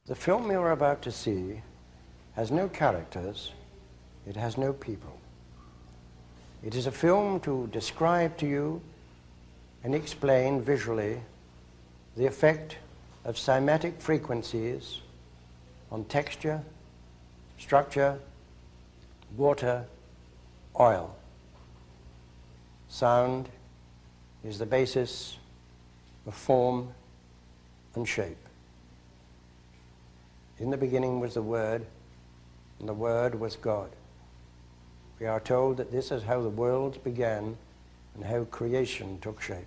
The film you're about to see has no characters, it has no people. It is a film to describe to you and explain visually the effect of cymatic frequencies on texture, structure, water, oil. Sound is the basis of form and shape. In the beginning was the Word, and the Word was God. We are told that this is how the worlds began and how creation took shape.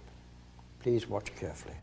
Please watch carefully.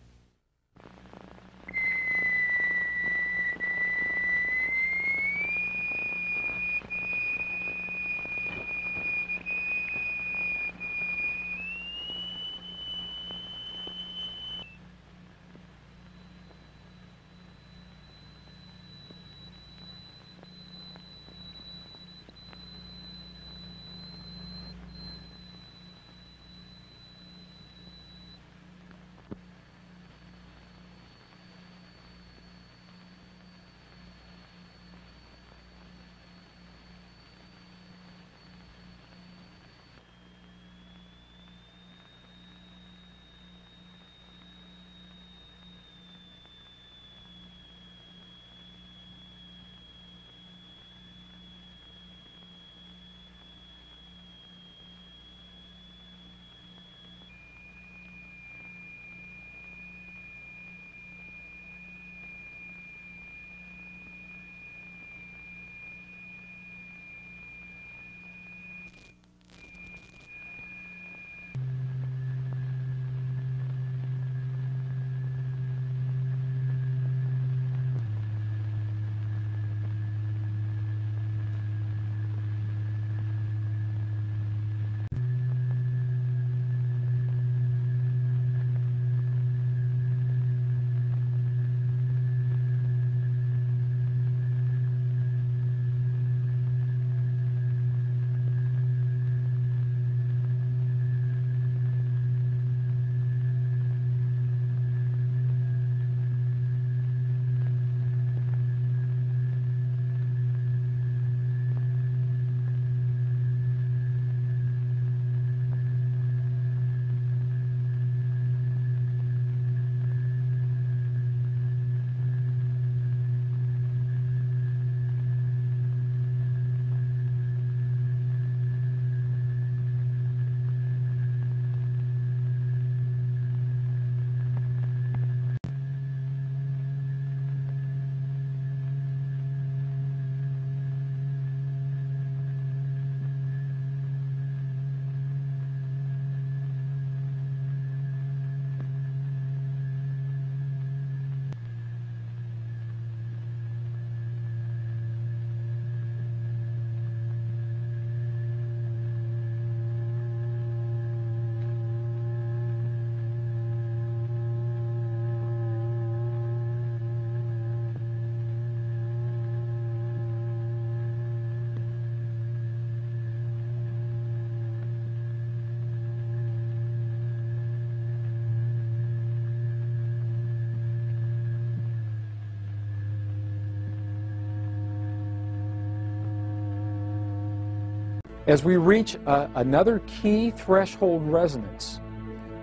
As we reach another key threshold resonance,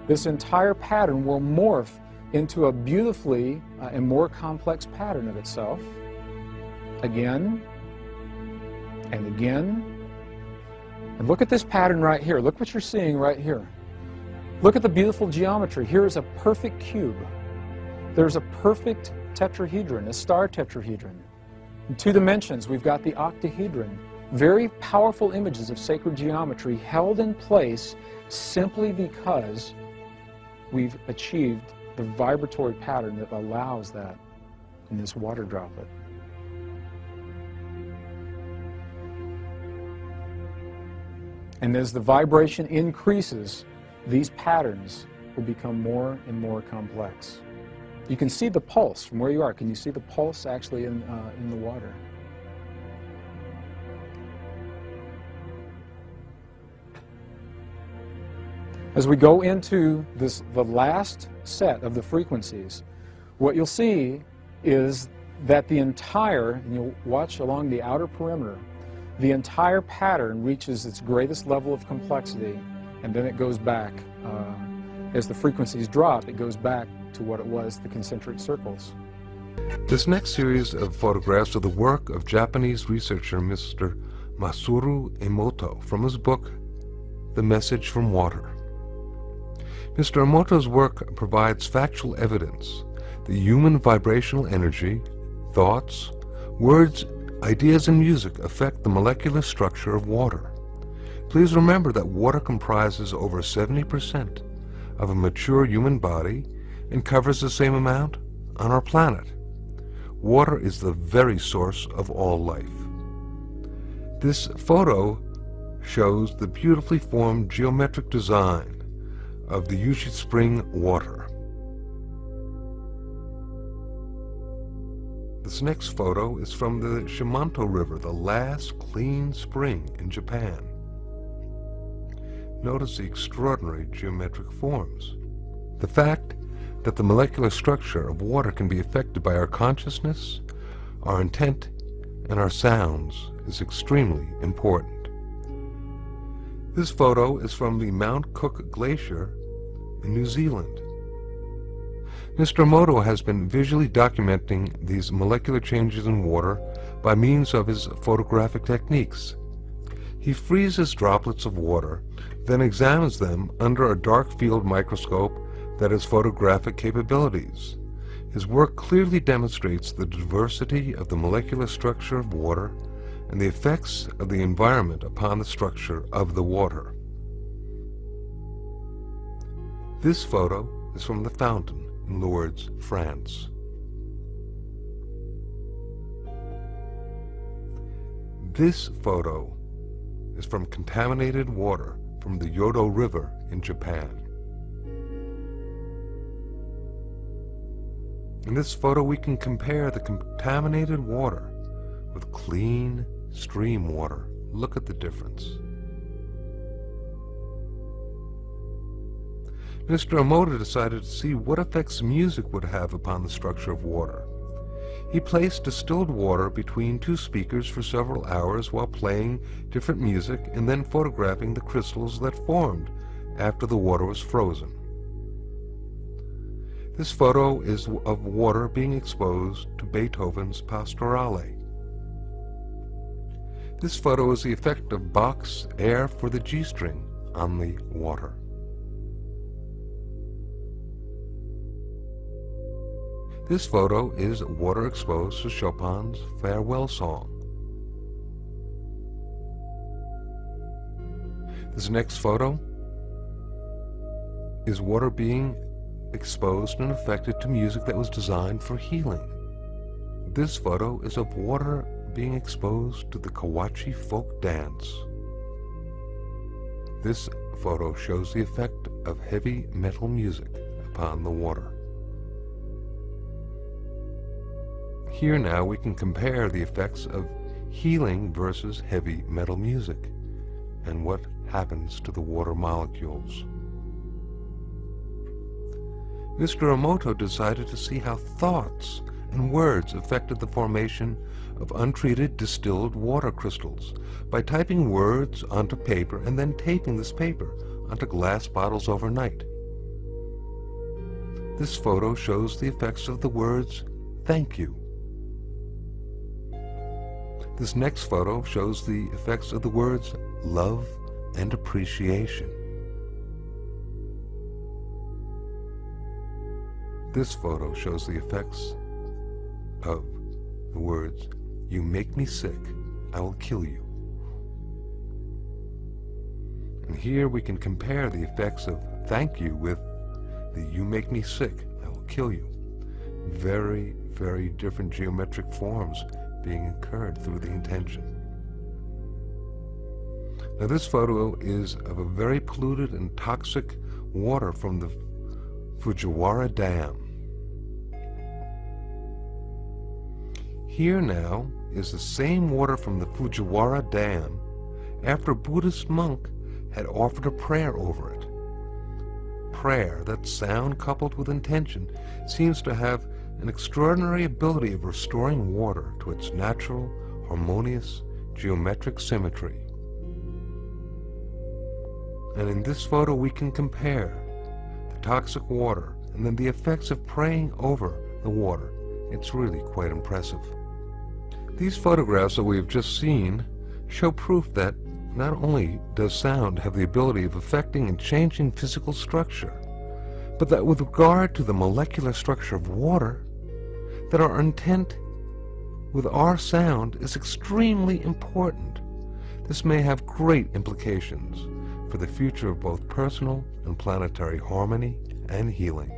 this entire pattern will morph into a beautifully and more complex pattern of itself, again and again. And look at this pattern right here. Look what you're seeing right here. Look at the beautiful geometry. Here is a perfect cube. There's a perfect tetrahedron, a star tetrahedron. In 2 dimensions, we've got the octahedron. Very powerful images of sacred geometry held in place simply because we've achieved the vibratory pattern that allows that in this water droplet. And as the vibration increases, these patterns will become more and more complex. You can see the pulse from where you are. Can you see the pulse actually in the water? As we go into the last set of the frequencies, what you'll see is that the entire, and you'll watch along the outer perimeter, the entire pattern reaches its greatest level of complexity, and then it goes back. As the frequencies drop, it goes back to what it was, the concentric circles. This next series of photographs are the work of Japanese researcher Mr. Masaru Emoto from his book, The Message from Water. Mr. Emoto's work provides factual evidence that human vibrational energy, thoughts, words, ideas, and music affect the molecular structure of water. Please remember that water comprises over 70% of a mature human body and covers the same amount on our planet. Water is the very source of all life. This photo shows the beautifully formed geometric design of the Yushi Spring water. This next photo is from the Shimanto River, the last clean spring in Japan. Notice the extraordinary geometric forms. The fact that the molecular structure of water can be affected by our consciousness, our intent, and our sounds is extremely important. This photo is from the Mount Cook Glacier in New Zealand. Mr. Emoto has been visually documenting these molecular changes in water by means of his photographic techniques. He freezes droplets of water, then examines them under a dark field microscope that has photographic capabilities. His work clearly demonstrates the diversity of the molecular structure of water and the effects of the environment upon the structure of the water. This photo is from the fountain in Lourdes, France. This photo is from contaminated water from the Yodo River in Japan. In this photo we can compare the contaminated water with clean stream water. Look at the difference. Mr. Emoto decided to see what effects music would have upon the structure of water. He placed distilled water between two speakers for several hours while playing different music and then photographing the crystals that formed after the water was frozen. This photo is of water being exposed to Beethoven's Pastorale. This photo is the effect of Bach's Air for the G-string on the water. This photo is water exposed to Chopin's Farewell Song. This next photo is water being exposed and affected to music that was designed for healing. This photo is of water being exposed to the Kawachi folk dance. This photo shows the effect of heavy metal music upon the water. Here now we can compare the effects of healing versus heavy metal music and what happens to the water molecules. Mr. Emoto decided to see how thoughts and words affected the formation of untreated distilled water crystals by typing words onto paper and then taping this paper onto glass bottles overnight. This photo shows the effects of the words, "Thank you." This next photo shows the effects of the words, "Love and Appreciation." This photo shows the effects of the words, "You make me sick, I will kill you." And here we can compare the effects of "thank you" with the "you make me sick, I will kill you." Very, very different geometric forms being incurred through the intention. Now this photo is of a very polluted and toxic water from the Fujiwara Dam. Here now is the same water from the Fujiwara Dam after a Buddhist monk had offered a prayer over it. Prayer, that sound coupled with intention, seems to have an extraordinary ability of restoring water to its natural, harmonious, geometric symmetry. And in this photo we can compare the toxic water and then the effects of praying over the water. It's really quite impressive. These photographs that we have just seen show proof that not only does sound have the ability of affecting and changing physical structure, but that with regard to the molecular structure of water, that our intent with our sound is extremely important. This may have great implications for the future of both personal and planetary harmony and healing.